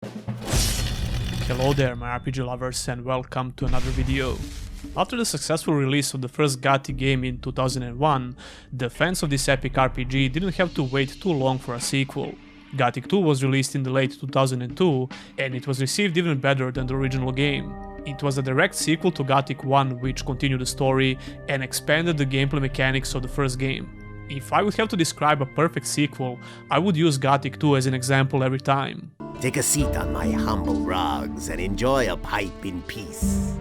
Hello there my RPG lovers and welcome to another video. After the successful release of the first Gothic game in 2001, the fans of this epic RPG didn't have to wait too long for a sequel. Gothic 2 was released in the late 2002 and it was received even better than the original game. It was a direct sequel to Gothic 1 which continued the story and expanded the gameplay mechanics of the first game. If I would have to describe a perfect sequel, I would use Gothic 2 as an example every time. Take a seat on my humble rugs and enjoy a pipe in peace.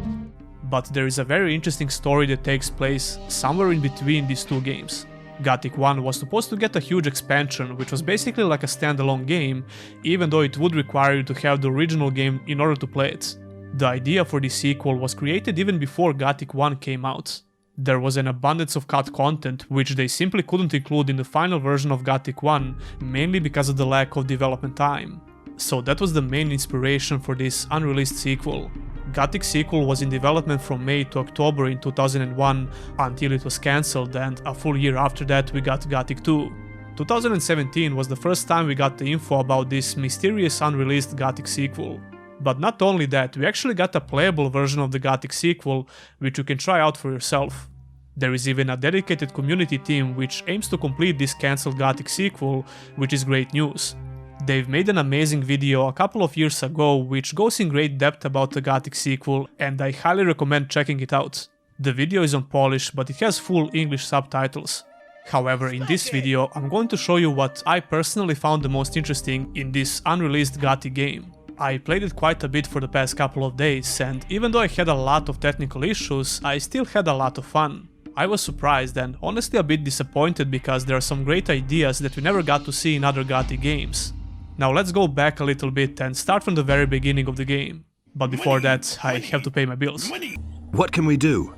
But there is a very interesting story that takes place somewhere in between these two games. Gothic 1 was supposed to get a huge expansion, which was basically like a standalone game, even though it would require you to have the original game in order to play it. The idea for this sequel was created even before Gothic 1 came out. There was an abundance of cut content, which they simply couldn't include in the final version of Gothic 1, mainly because of the lack of development time. So that was the main inspiration for this unreleased sequel. Gothic Sequel was in development from May to October in 2001 until it was cancelled, and a full year after that we got Gothic 2. 2017 was the first time we got the info about this mysterious unreleased Gothic Sequel. But not only that, we actually got a playable version of the Gothic Sequel, which you can try out for yourself. There is even a dedicated community team which aims to complete this cancelled Gothic Sequel, which is great news. They've made an amazing video a couple of years ago which goes in great depth about the Gothic Sequel, and I highly recommend checking it out. The video is on Polish, but it has full English subtitles. However, in this video I'm going to show you what I personally found the most interesting in this unreleased Gothic game. I played it quite a bit for the past couple of days, and even though I had a lot of technical issues, I still had a lot of fun. I was surprised and honestly a bit disappointed because there are some great ideas that we never got to see in other Gothic games. Now let's go back a little bit and start from the very beginning of the game. But before that, I have to pay my bills. What can we do?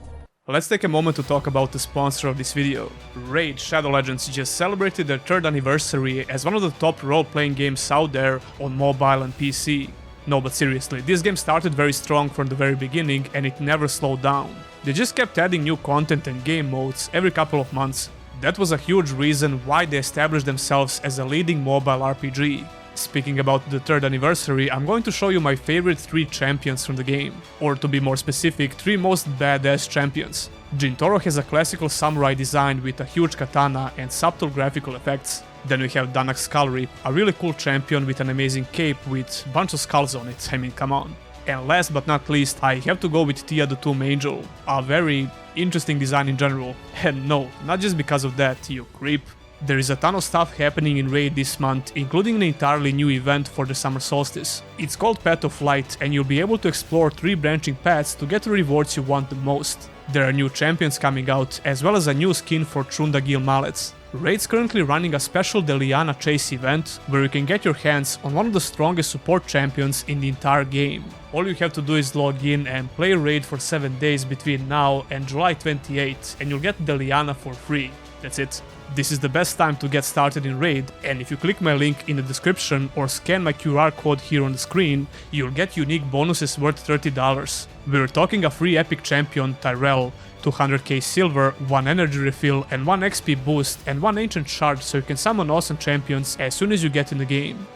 Let's take a moment to talk about the sponsor of this video. Raid Shadow Legends just celebrated their 3rd anniversary as one of the top role-playing games out there on mobile and PC. No, but seriously, this game started very strong from the very beginning and it never slowed down. They just kept adding new content and game modes every couple of months. That was a huge reason why they established themselves as a leading mobile RPG. Speaking about the 3rd anniversary, I'm going to show you my favorite 3 champions from the game. Or to be more specific, 3 most badass champions. Jintoro has a classical samurai design with a huge katana and subtle graphical effects. Then we have Danak's Skull Rip, a really cool champion with an amazing cape with a bunch of skulls on it, I mean come on. And last but not least, I have to go with Tia the Tomb Angel, a very interesting design in general. And no, not just because of that, you creep. There is a ton of stuff happening in Raid this month, including an entirely new event for the summer solstice. It's called Path of Light and you'll be able to explore 3 branching paths to get the rewards you want the most. There are new champions coming out, as well as a new skin for Trundagil mallets. Raid's currently running a special Deliana Chase event, where you can get your hands on one of the strongest support champions in the entire game. All you have to do is log in and play Raid for 7 days between now and July 28, and you'll get Deliana for free. That's it. This is the best time to get started in Raid, and if you click my link in the description or scan my QR code here on the screen, you'll get unique bonuses worth $30. We're talking a free epic champion, Tyrell, 200k silver, 1 energy refill and 1 XP boost and 1 ancient shard so you can summon awesome champions as soon as you get in the game.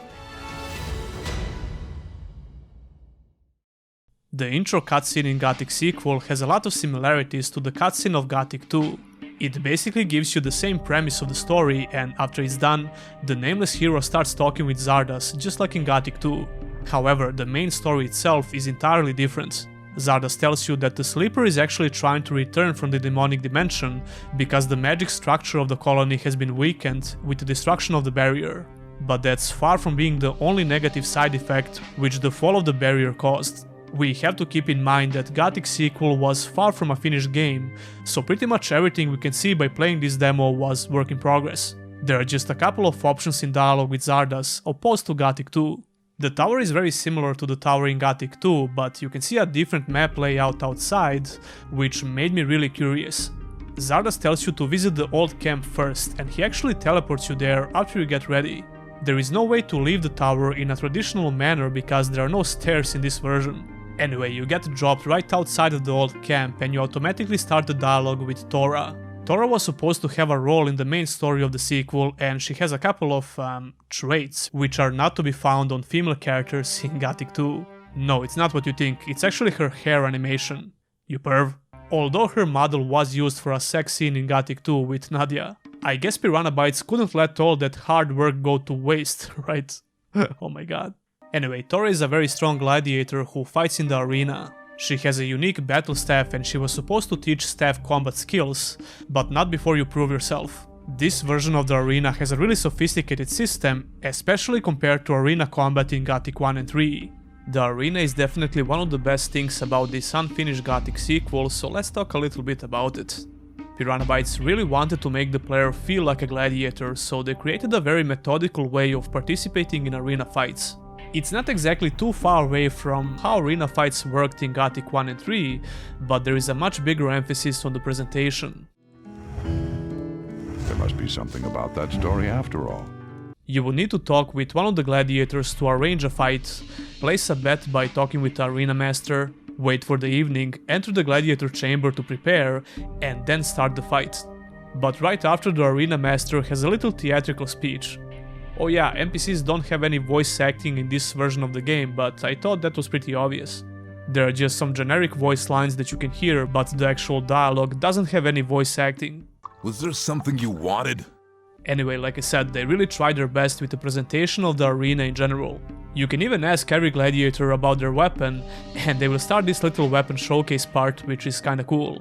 The intro cutscene in Gothic Sequel has a lot of similarities to the cutscene of Gothic 2. It basically gives you the same premise of the story, and after it's done, the nameless hero starts talking with Zardas, just like in Gothic 2. However, the main story itself is entirely different. Zardas tells you that the Sleeper is actually trying to return from the demonic dimension because the magic structure of the colony has been weakened with the destruction of the barrier. But that's far from being the only negative side effect which the fall of the barrier caused. We have to keep in mind that Gothic Sequel was far from a finished game, so pretty much everything we can see by playing this demo was work in progress. There are just a couple of options in dialogue with Zardas, opposed to Gothic 2. The tower is very similar to the tower in Gothic 2, but you can see a different map layout outside, which made me really curious. Zardas tells you to visit the old camp first, and he actually teleports you there after you get ready. There is no way to leave the tower in a traditional manner because there are no stairs in this version. Anyway, you get dropped right outside of the old camp and you automatically start the dialogue with Tora. Tora was supposed to have a role in the main story of the sequel, and she has a couple of traits which are not to be found on female characters in Gothic 2. No, it's not what you think, it's actually her hair animation. You perv. Although her model was used for a sex scene in Gothic 2 with Nadia, I guess Piranha Bytes couldn't let all that hard work go to waste, right? Oh my god. Anyway, Tora is a very strong gladiator who fights in the arena. She has a unique battle staff and she was supposed to teach staff combat skills, but not before you prove yourself. This version of the arena has a really sophisticated system, especially compared to arena combat in Gothic 1 and 3. The arena is definitely one of the best things about this unfinished Gothic sequel, so let's talk a little bit about it. Piranha Bytes really wanted to make the player feel like a gladiator, so they created a very methodical way of participating in arena fights. It's not exactly too far away from how arena fights worked in Gothic 1 and 3, but there is a much bigger emphasis on the presentation. There must be something about that story after all. You will need to talk with one of the gladiators to arrange a fight, place a bet by talking with the arena master, wait for the evening, enter the gladiator chamber to prepare, and then start the fight. But right after, the arena master has a little theatrical speech. Oh yeah, NPCs don't have any voice acting in this version of the game, but I thought that was pretty obvious. There are just some generic voice lines that you can hear, but the actual dialogue doesn't have any voice acting. Was there something you wanted? Anyway, like I said, they really tried their best with the presentation of the arena in general. You can even ask every gladiator about their weapon, and they will start this little weapon showcase part, which is kinda cool.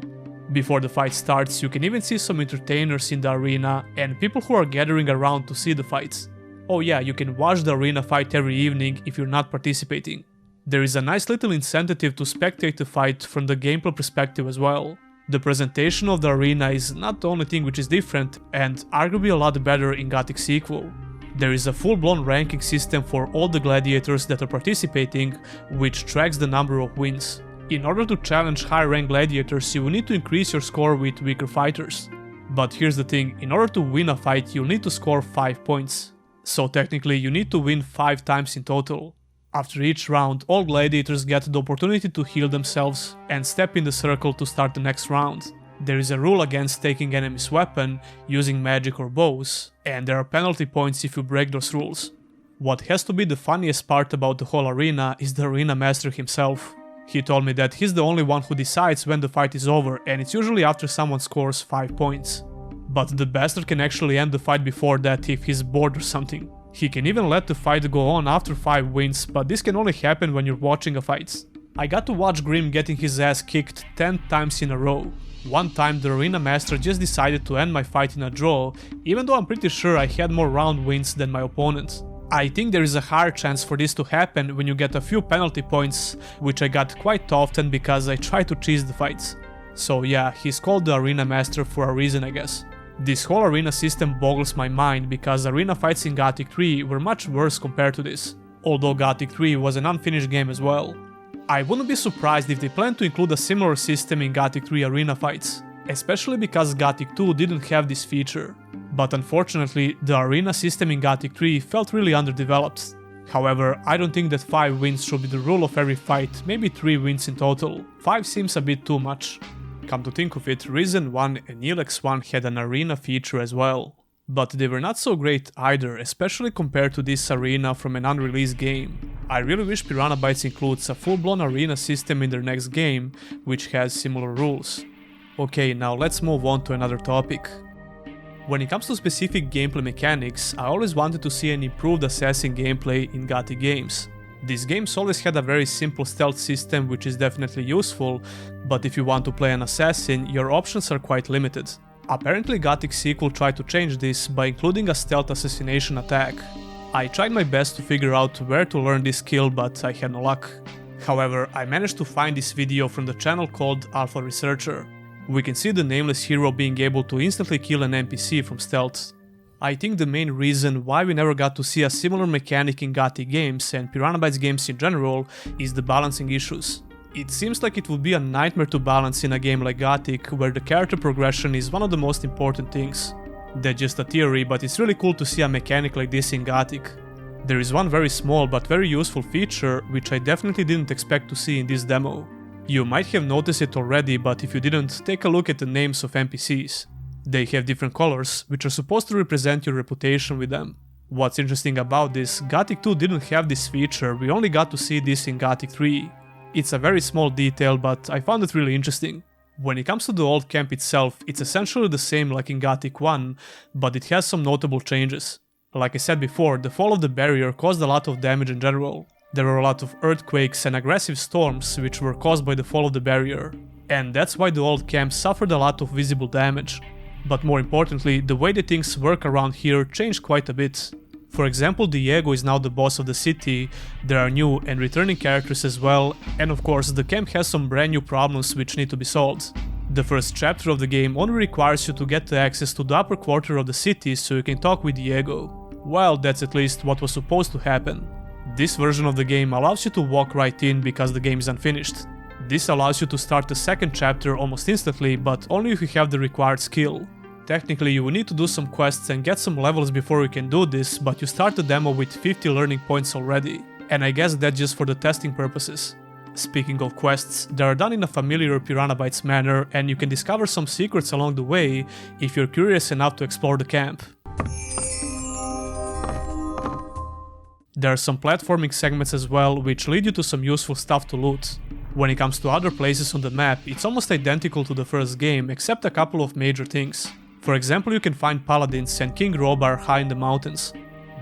Before the fight starts, you can even see some entertainers in the arena and people who are gathering around to see the fights. Oh yeah, you can watch the arena fight every evening if you're not participating. There is a nice little incentive to spectate the fight from the gameplay perspective as well. The presentation of the arena is not the only thing which is different, and arguably a lot better in Gothic Sequel. There is a full-blown ranking system for all the gladiators that are participating, which tracks the number of wins. In order to challenge high-ranked gladiators, you will need to increase your score with weaker fighters. But here's the thing, in order to win a fight, you'll need to score 5 points. So technically, you need to win 5 times in total. After each round, all gladiators get the opportunity to heal themselves and step in the circle to start the next round. There is a rule against taking enemy's weapon, using magic or bows, and there are penalty points if you break those rules. What has to be the funniest part about the whole arena is the arena master himself. He told me that he's the only one who decides when the fight is over, and it's usually after someone scores 5 points. But the bastard can actually end the fight before that if he's bored or something. He can even let the fight go on after 5 wins, but this can only happen when you're watching a fight. I got to watch Grim getting his ass kicked 10 times in a row. One time the arena master just decided to end my fight in a draw, even though I'm pretty sure I had more round wins than my opponent. I think there is a higher chance for this to happen when you get a few penalty points, which I got quite often because I try to cheese the fights. So yeah, he's called the arena master for a reason, I guess. This whole arena system boggles my mind because arena fights in Gothic 3 were much worse compared to this, although Gothic 3 was an unfinished game as well. I wouldn't be surprised if they plan to include a similar system in Gothic 3 arena fights, especially because Gothic 2 didn't have this feature. But unfortunately, the arena system in Gothic 3 felt really underdeveloped. However, I don't think that 5 wins should be the rule of every fight, maybe 3 wins in total. 5 seems a bit too much. Come to think of it, Risen 1 and Elex 1 had an arena feature as well. But they were not so great either, especially compared to this arena from an unreleased game. I really wish Piranha Bytes includes a full-blown arena system in their next game, which has similar rules. Okay, now let's move on to another topic. When it comes to specific gameplay mechanics, I always wanted to see an improved assassin gameplay in Gothic games. These games always had a very simple stealth system, which is definitely useful, but if you want to play an assassin, your options are quite limited. Apparently Gothic Sequel tried to change this by including a stealth assassination attack. I tried my best to figure out where to learn this skill, but I had no luck. However, I managed to find this video from the channel called Alpha Researcher. We can see the nameless hero being able to instantly kill an NPC from stealth. I think the main reason why we never got to see a similar mechanic in Gothic games and Piranha Bytes games in general is the balancing issues. It seems like it would be a nightmare to balance in a game like Gothic, where the character progression is one of the most important things. That's just a theory, but it's really cool to see a mechanic like this in Gothic. There is one very small but very useful feature which I definitely didn't expect to see in this demo. You might have noticed it already, but if you didn't, take a look at the names of NPCs. They have different colors, which are supposed to represent your reputation with them. What's interesting about this, Gothic 2 didn't have this feature, we only got to see this in Gothic 3. It's a very small detail, but I found it really interesting. When it comes to the old camp itself, it's essentially the same like in Gothic 1, but it has some notable changes. Like I said before, the fall of the barrier caused a lot of damage in general. There were a lot of earthquakes and aggressive storms which were caused by the fall of the barrier. And that's why the old camp suffered a lot of visible damage. But more importantly, the way that things work around here changed quite a bit. For example, Diego is now the boss of the city, there are new and returning characters as well, and of course the camp has some brand new problems which need to be solved. The first chapter of the game only requires you to get the access to the upper quarter of the city so you can talk with Diego. Well, that's at least what was supposed to happen. This version of the game allows you to walk right in because the game is unfinished. This allows you to start the second chapter almost instantly, but only if you have the required skill. Technically you will need to do some quests and get some levels before you can do this, but you start the demo with 50 learning points already, and I guess that's just for the testing purposes. Speaking of quests, they are done in a familiar Piranha Bytes manner, and you can discover some secrets along the way if you're curious enough to explore the camp. There are some platforming segments as well, which lead you to some useful stuff to loot. When it comes to other places on the map, it's almost identical to the first game, except a couple of major things. For example, you can find paladins and King Robar high in the mountains.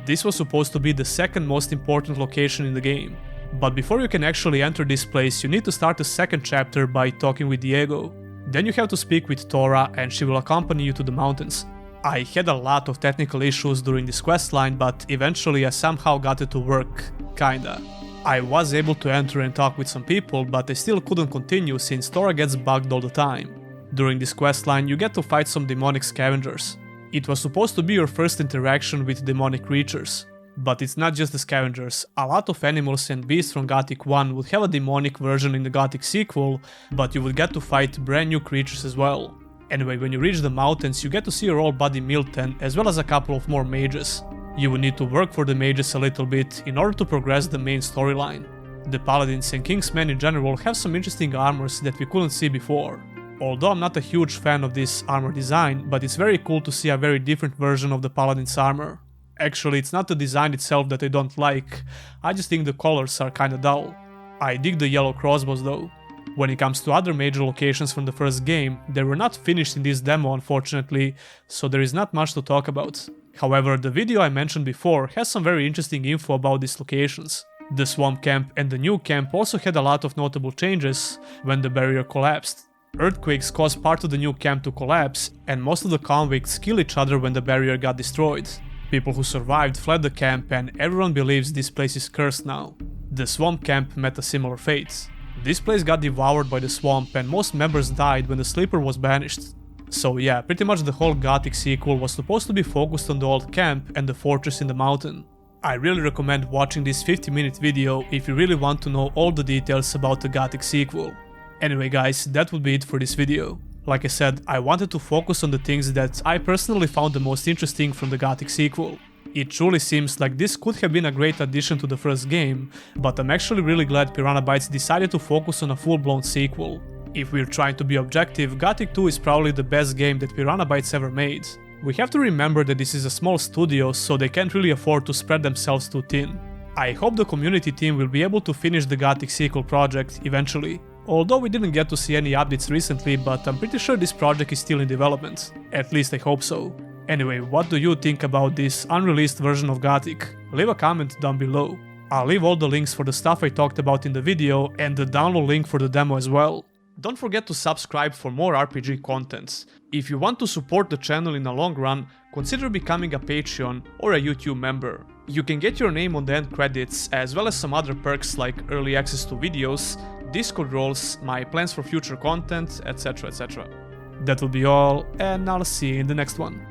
This was supposed to be the second most important location in the game. But before you can actually enter this place, you need to start the second chapter by talking with Diego. Then you have to speak with Tora and she will accompany you to the mountains. I had a lot of technical issues during this questline, but eventually I somehow got it to work, kinda. I was able to enter and talk with some people, but I still couldn't continue since Tora gets bugged all the time. During this questline you get to fight some demonic scavengers. It was supposed to be your first interaction with demonic creatures. But it's not just the scavengers, a lot of animals and beasts from Gothic 1 would have a demonic version in the Gothic sequel, but you would get to fight brand new creatures as well. Anyway, when you reach the mountains you get to see your old buddy Milton as well as a couple of more mages. You will need to work for the mages a little bit in order to progress the main storyline. The paladins and kingsmen in general have some interesting armors that we couldn't see before. Although I'm not a huge fan of this armor design, but it's very cool to see a very different version of the paladin's armor. Actually, it's not the design itself that I don't like, I just think the colors are kinda dull. I dig the yellow crossbows though. When it comes to other major locations from the first game, they were not finished in this demo unfortunately, so there is not much to talk about. However, the video I mentioned before has some very interesting info about these locations. The swamp camp and the new camp also had a lot of notable changes when the barrier collapsed. Earthquakes caused part of the new camp to collapse, and most of the convicts kill each other when the barrier got destroyed. People who survived fled the camp and everyone believes this place is cursed now. The swamp camp met a similar fate. This place got devoured by the swamp and most members died when the sleeper was banished. So yeah, pretty much the whole Gothic sequel was supposed to be focused on the old camp and the fortress in the mountain. I really recommend watching this 50-minute video if you really want to know all the details about the Gothic sequel. Anyway guys, that would be it for this video. Like I said, I wanted to focus on the things that I personally found the most interesting from the Gothic sequel. It truly seems like this could have been a great addition to the first game, but I'm actually really glad Piranha Bytes decided to focus on a full-blown sequel. If we're trying to be objective, Gothic 2 is probably the best game that Piranha Bytes ever made. We have to remember that this is a small studio, so they can't really afford to spread themselves too thin. I hope the community team will be able to finish the Gothic sequel project eventually. Although we didn't get to see any updates recently, but I'm pretty sure this project is still in development. At least I hope so. Anyway, what do you think about this unreleased version of Gothic? Leave a comment down below. I'll leave all the links for the stuff I talked about in the video and the download link for the demo as well. Don't forget to subscribe for more RPG contents. If you want to support the channel in the long run, consider becoming a Patreon or a YouTube member. You can get your name on the end credits as well as some other perks like early access to videos, Discord roles, my plans for future content, etc. etc. That will be all, and I'll see you in the next one.